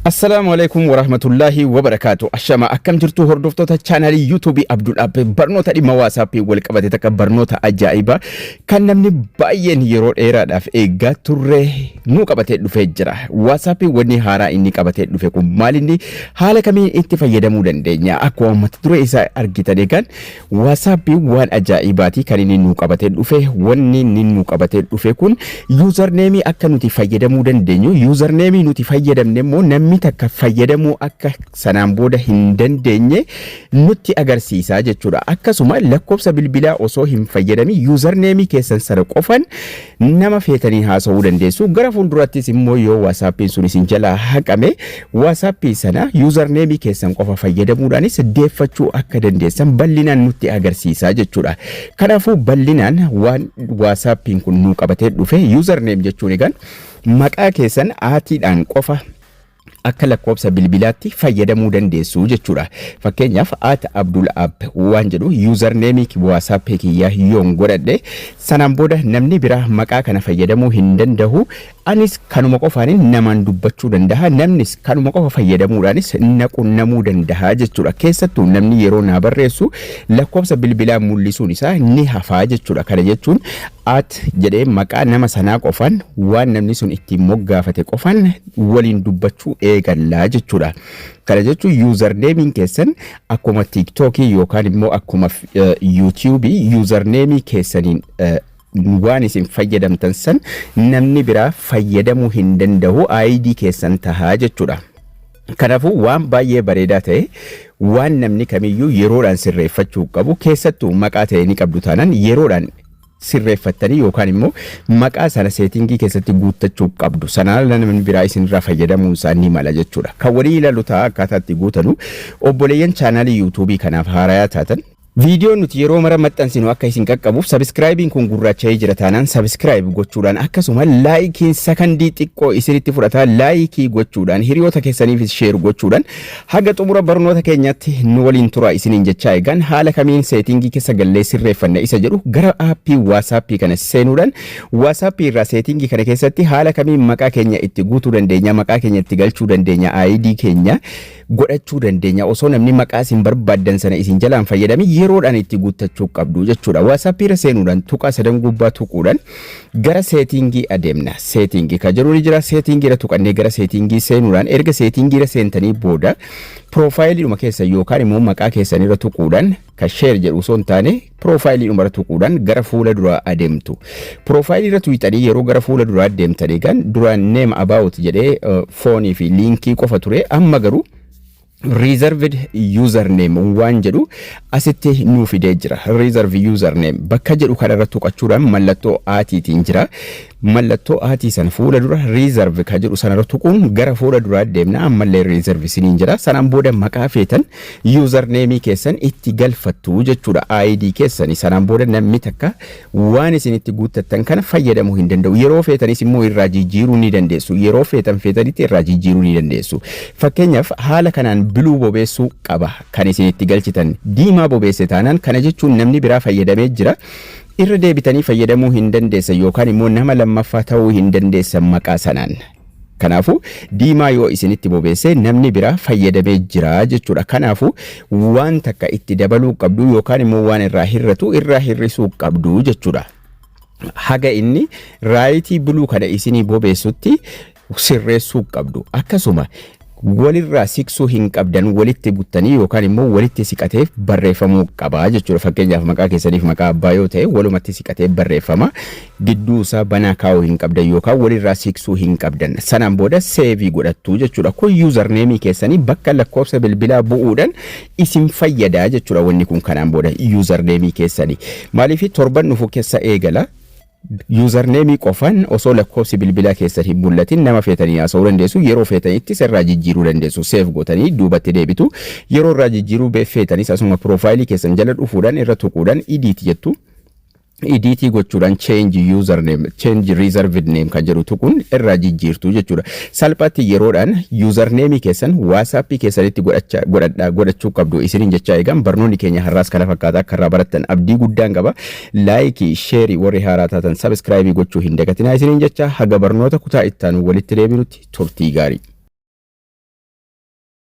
السلام عليكم ورحمة الله وبركاته. أشما أكم جرتو هردفتو تشانالي يوتيوبي عبد الأب برنوتا دي مواسابي والكباتي تك برنوتا أجائبا كان نمني باين يرو إيراد أف إيغا تره نو كباتي دفع جرا واسابي وني هارا إني كباتي دفع كماليني حالا كمين انتفا يدمو دندنيا أكوا متدرو إسا أرغيتا ديكان واسابي وان أجائباتي كان نو كباتي دفع وني نو كباتي دفع كون يوزر نيمي أكا نتفا يدمو دندنيو يوزر نيمي نتفا يدم نمو نمي takka fayyadamu akka sanaan booda hin dandeenye nutti agarsiisa jechuudha. Akkasuma lakkoofsa bilbilaa osoo hin fayyadami username keessan sana qofan nama feetanii haasa'uu dandeessu. Gara fuuldurattis immoo yoo WhatsAppiin sun isin jalaa haqame WhatsAppii sana username keessan qofa fayyadamuudhaanis deeffachuu akka dandeessan bal'inaan nutti agarsiisa jechuudha. Kanaafuu bal'inaan waan WhatsAppiin kun nu qabatee dhufe username jechuun egaan maqaa keessan aatiidhaan qofa akka lakkoofsa bilbilaatti fayyadamuu dandeessu jechuudha. Fakkeenyaaf @abdulaab waan jedhu username ki WhatsApp kiyyaa yoon godhadhe sanaan booda namni biraa maqaa kana fayyadamuu hin danda'u. Anis kanuma qofaanin namaan dubbachuu danda'a. Namnis kanuma qofa fayyadamuudhaanis naqunnamuu danda'a jechuudha. Keessattuu namni yeroo naa barreessu lakkoofsa bilbilaa mul'isuun isaa ni hafaa jechuudha. Kana jechuun jedhee maqaa nama sanaa qofaan waan namni sun ittiin moggaafate qofaan waliin dubbachuu eegallaa jechuudha. Kana jechuun username keessan akkuma TikTok yookaan immoo akkuma YouTube username keessaniin waan isin fayyadamtan san namni biraa fayyadamuu hin danda'u ID keessan tahaa jechuudha. Kanaafuu waan baay'ee bareedaa ta'e waan namni kamiyyuu yeroodhaan sirreeffachuu qabu keessattuu maqaa ta'e ni qabdu taanaan yeroodhaan sirreeffattanii yookaan immoo maqaa sana seetingii keessatti guuttachuu qabdu. Sanaan namni biraa isinirraa fayyadamuu isaanii mala jechuudha. Kan walii ilaalu ta'a akkaataa itti guutanu obboleeyyan chaanaalii yuutuubii kanaaf haarayaa taatan viidiyoon nuti yeroo mara maxxansinu akka isin qaqqabuuf sabskraayibiin kun gurraacha'ee jira taanaan sabskraayib gochuudhaan akkasuma laayikiin sakandii xiqqoo isinitti fudhataa laayikii gochuudhaan hiriyoota keessaniifis sheer gochuudhaan haga xumura barnoota keenyaatti nu waliin tura isiniin jechaa eegan haala kamiin seetingii keessa gallee sirreeffanna isa jedhu gara aappii WhatsAppii kana seenuudhaan WhatsAppii irraa seetingii kana keessatti haala kamiin maqaa keenya itti guutuu dandeenya, maqaa keenya itti galchuu dandeenya, ID keenya godhachuu dandeenya osoo namni maqaa isin barbaaddan sana isin jalaan fayyadami yeroodhaan itti guuttachuu qabdu jechuudha. WhatsApp irra seenuudhaan tuqaa sadan gubbaa tuquudhaan gara seetingii adeemna. Seetingii kan jedhu ni jira. Seetingii irra tuqannee gara seetingii seenuudhaan erga seetingii irra seentanii booda profaayiliidhuma keessa yookaan immoo maqaa keessan irra tuquudhaan kan sheer jedhu osoo hin taane profaayiliidhuma irra tuquudhaan gara fuula duraa adeemtu. Profaayilii irra tuqxanii yeroo gara fuula duraa adeemtan egaan duraan name about jedhee foonii fi liinkii qofa ture amma garuu reserved username waan jedhu asitti nuu fidee jira. Reserved username bakka jedhu kanarra tuqachuudhaan mallattoo aatiitiin jira. Mallattoo aatii sana fuula dura reserve kan jedhu sanarra tuquun gara fuula duraa deemna. Ammallee reserve isiniin jira. Sanaan booda maqaa feetan username keessan itti galfattu jechuudha. ID keessani sanaan booda namni takka waan isinitti guuttattan kana fayyadamuu hin danda'u. Yeroo feetanis immoo irraa jijjiiruu ni dandeessu. Yeroo feetanitti irraa jijjiiruu ni dandeessu. Fakkeenyaaf haala kanaan biluu bobeessuu qaba kan isinitti galchitan. Diimaa bobeesse taanaan kana jechuun namni biraa fayyadamee jira. Irra deebitanii fayyadamuu hin dandeessan yookaan immoo nama lammaffaa ta'uu hin dandeessan maqaa sanaan. Kanaafuu diimaa yoo isinitti bobeesse namni biraa fayyadamee jira jechuudha. Kanaafuu waan takka itti dabaluu qabdu yookaan immoo waan irraa hir'atu irraa hir'isuu qabdu jechuudha. Haga inni raayitii biluu kana isinii bobeessutti sirreessuu qabdu. Akkasuma walirraa siqsuu hin qabdan walitti buttanii yookaan immoo walitti siqatee barreeffamuu qaba jechuudha. Fakkeenyaaf maqaa keessaniif maqaa abbaa yoo ta'e walumatti siqatee barreeffama. Gidduu isaa banaa kaa'uu hin qabdan yookaan walirraa siqsuu hin qabdan. Sanaan booda seevii godhattu jechuudha. Kun username keessanii bakka lakkoofsa bilbilaa bu'uudhaan isin fayyada jechuudha. Wanni kun kanaan booda username keessanii maaliif torban dhufu keessa eegala. Username qofaan osoo lakkoofsi bilbilaa keessan hin mul'atin nama feetanii haasa'uu dandeessu. Yeroo feetanitti sirraa jijjiiruu dandeessu. Seef gootanii duubatti deebitu. Yeroo irraa jijjiiruu feetanis asuma profaayilii keessan jala dhufuudhaan irra tuquudhaan edit jettu. Edit gochuudhaan change username, change reserved name kan jedhu tuquun irraa jijjiirtu jechuudha. Salphaatti yeroodhaan username keessan WhatsApp keessanitti godhachuu qabdu isiniin jechaa eegan barnoonni keenya har'aas kana fakkaata akka irraa barattan abdii guddaan qaba. Like, share warri haaraa taatan subscribe gochuu hin dagatinaa isiniin jechaa haga barnoota kutaa itti aanu walitti deebinutti turtii gaarii.